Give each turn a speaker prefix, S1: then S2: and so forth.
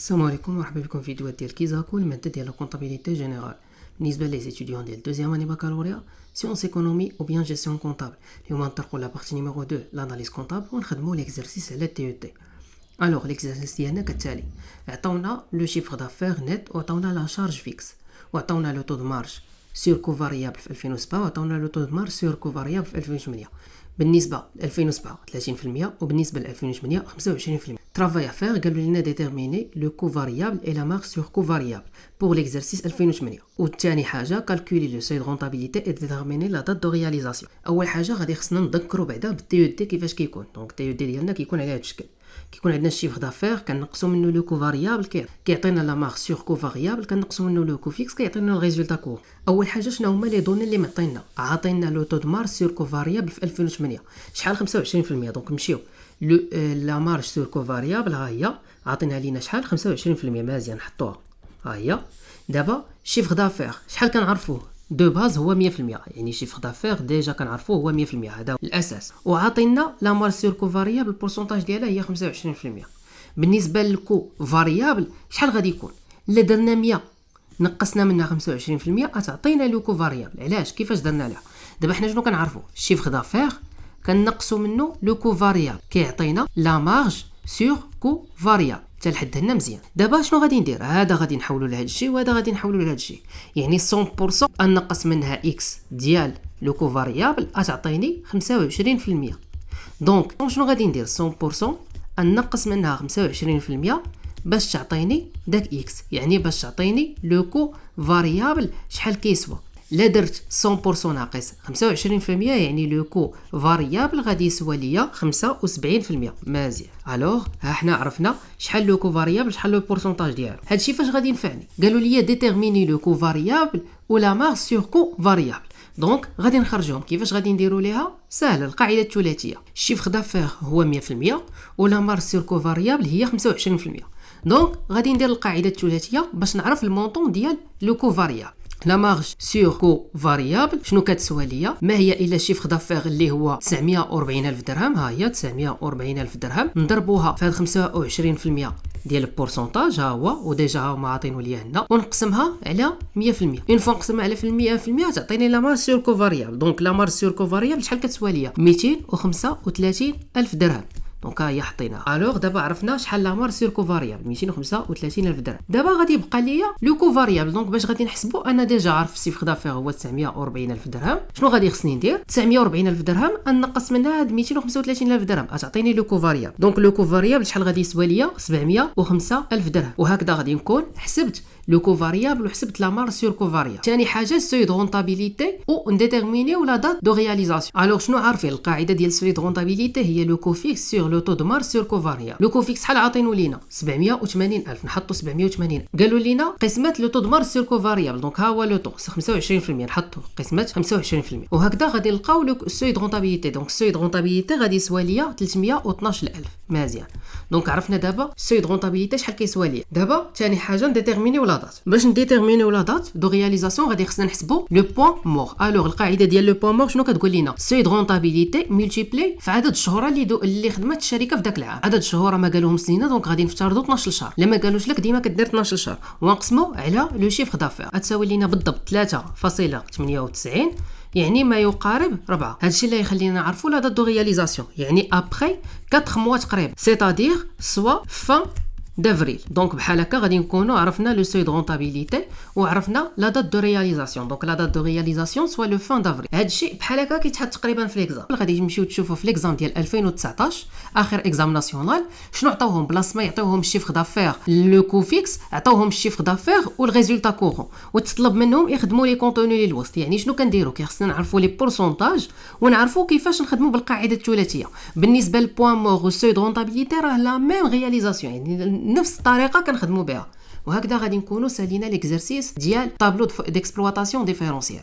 S1: السلام عليكم ومرحبا بكم في فيديوهات ديال كيزاكو الماده ديال لا كونطابيليتي جينيرال. بالنسبه لي ستوديون ديال دوزيام اني بكالوريا سيونس ايكونومي او بيان جيستيون كونطابل. اليوم نطرقوا لا بارتي نيميرو 2 لاناليز كونطابل ونخدموا ليكزرسيس على تي او تي. الوغ ليكزرسيس ديالنا كالتالي: عطاونا لو شيفر دافير نيت وعطاونا لا شارج فيكس وعطاونا لو تو دو مارج سور كو فاريابل في 2007 وعطاونا لو تو دو مارج سور كو فاريابل في 2008. بالنسبه ل 2007 30% وبالنسبه ل 2008 25%. Travail à faire, قالوا لنا déterminer le coût variable et la marge sur coût variable pour l'exercice 2008. وثاني حاجه calculer le seuil de rentabilité et déterminer la date de réalisation. اول حاجه غادي خصنا نذكروا بعدا بالتي او تي كيفاش كيكون. دونك التي او تي ديالنا كيكون على هذا الشكل. كيكون عندنا الشيفر دافير كنقصوا منه لو كو فاريابل كيعطينا لا مارج سور كو فاريابل كنقصوا منه لو كو فيكس كيعطينا الريزولتا كور. اول حاجه شنو هما لي دوني اللي معطينا؟ عاطينا لو تو دو مارج سور كو فاريابل في 2008 شحال 25%. دونك نمشيو لا مارج سور كو فاريابل ها هي عاطينها لينا شحال 25%. مزيان نحطوها ها هي. دابا شيفر دافير شحال كنعرفوه دو باز هو 100%، يعني شيفر دافير ديجا كنعرفوه هو 100%، هذا الاساس. وعاطينا لا مارج سور كو فاريابل البورسونتاج ديالها هي 25%. بالنسبه للكو فاريابل شحال غادي يكون؟ الا درنا 100 نقصنا منها 25% غتعطينا لو كو فاريابل. علاش؟ كيفاش درنا لها؟ دابا حنا شنو كنعرفوا؟ الشيفر دافير كنقصوا منه لو كو فاريابل كيعطينا لا مارج سور كو فاريابل. حتى لحد هنا مزيان. دابا شنو غادي ندير؟ هذا غادي نحولوا لهذا الشيء وهذا غادي نحولوا لهذا الشيء، يعني 100% نقص منها اكس ديال لو كو فاريابل غتعطيني 25%. دونك شنو غادي ندير؟ 100% نقص منها 25% باش تعطيني داك اكس، يعني باش تعطيني لو كو فاريابل شحال كيسوى. لا درت 100% ناقص 25% يعني لو كو فاريابل غادي يسوى ليا 75%. مزيان. الوغ ها حنا عرفنا شحال لو كو فاريابل شحال لو بورسونتاج ديالو. هادشي فاش غادي ينفعني؟ قالوا لي ديتيرميني لو كو فاريابل ولا مارج سور كو فاريابل. دونك غادي نخرجهم. كيفاش غادي نديروا ليها؟ سهله، القاعده الثلاثيه. الشيفر دافير هو 100% ولا مارج سور كو فاريابل هي 25%. دونك غادي ندير القاعده الثلاثيه باش نعرف المونطون ديال لو كو فاريابل. لا مارج سور كو فاريابل شنو كتسوى ليا؟ ما هي الا شيفر دافير اللي هو 940 الف درهم. ها هي 940 الف درهم نضربوها في هاد 25% ديال البورسونتاج ها هو، وديجا هما عاطينو ليا هنا، ونقسمها على 100%. اون فوا نقسمها على 100% تعطيني لا مارج سور كو فاريابل. دونك لا مارج سور كو فاريابل شحال كتسوى ليا؟ 235 الف درهم. دونك ها هي حطيناها. الوغ دابا عرفنا شحال لا مارج سور كو فاريابل 235 الف درهم. دابا غادي يبقى ليا لو كو فاريابل. دونك باش غادي نحسبوا انا ديجا عارف السيفر دافير هو 940 الف درهم. شنو غادي خصني ندير؟ 940 الف درهم نقص منها هاد 235 الف درهم غتعطيني لو كو فاريابل. دونك لو كو فاريابل شحال غادي يسوى ليا؟ 705 الف درهم. وهكذا غادي نكون حسبت لو كو فاريابل وحسبت لا مارج سور كو فاريابل. ثاني حاجه سوي دو رونطابيليتي و نديتيرمينيو لا دات دو رياليزاسيون. الوغ شنو عارفين؟ القاعده ديال سوي دو رونطابيليتي هي لو كو فيكس سور لو تو دو مارج سور كو فاريابل. لو كو فيكس شحال عاطينو لينا؟ 780 الف. نحطوا 780. قالوا لينا قسمه لو تو دو مارج سور كو فاريابل. دونك ها هو لو تو 25%، نحطوا قسمه 25%. وهكذا غادي نلقاو لو سوي دو رونطابيليتي. دونك سوي دو رونطابيليتي غادي يسوى ليا 312 الف. مزيان. دونك عرفنا دابا سوي دو رونطابيليتي شحال كيسوى ليا. دابا ثاني حاجه نديتيرمينيو لا دات. باش نديتيرمينيو لا دات دو رياليزاسيون غادي خصنا نحسبوا لو بوين مور. الوغ القاعده ديال لو بوين مور شنو كتقول لينا؟ سوي دو رونطابيليتي ملتيبلي في عدد الشهور اللي خدمت الشركه في داك العام. عدد الشهور ما قالوهم سنينه، دونك غادي نفترضوا 12 شهر. لما قالوش لك ديما كدير 12 شهر ونقسموا على لو شيفر دافير غتساوي لينا بالضبط 3.98، يعني ما يقارب 4. هادشي اللي يخلينا نعرفوا لا دات دو رياليزاسيون، يعني ابري 4 موا تقريبا، سيتادير سوا فان دافريل. دونك بحال هكا غادي نكونوا عرفنا لو سوي دو رونطابيليتي وعرفنا لا دات دو رياليزاسيون. دونك لا دات دو رياليزاسيون سوا لو فان دافريل. هادشي بحال هكا كيتحط تقريبا في ليكزام. غادي تمشيو تشوفوا في ليكزام ديال 2019 اخر اكزام ناسيونال شنو عطاوهم. بلاص ما يعطيوهم الشيفر دافير لو كو فيكس عطاوهم الشيفر دافير والريزولتا كورون، وتطلب منهم يخدموا لي كونتوني للوسط. يعني شنو كنديروا؟ كيخصنا نعرفوا لي بورسونتاج ونعرفوا كيفاش نخدموا بالقاعده الثلاثيه. بالنسبه للبوين مور والسوي دو رونطابيليتي راه لا ميم رياليزاسيون، يعني نفس الطريقه كنخدموا بها. وهكذا غادي نكونوا سالينا ليكزرسيس ديال طابلو ديكسبلواتاسيون ديفيرونسيال.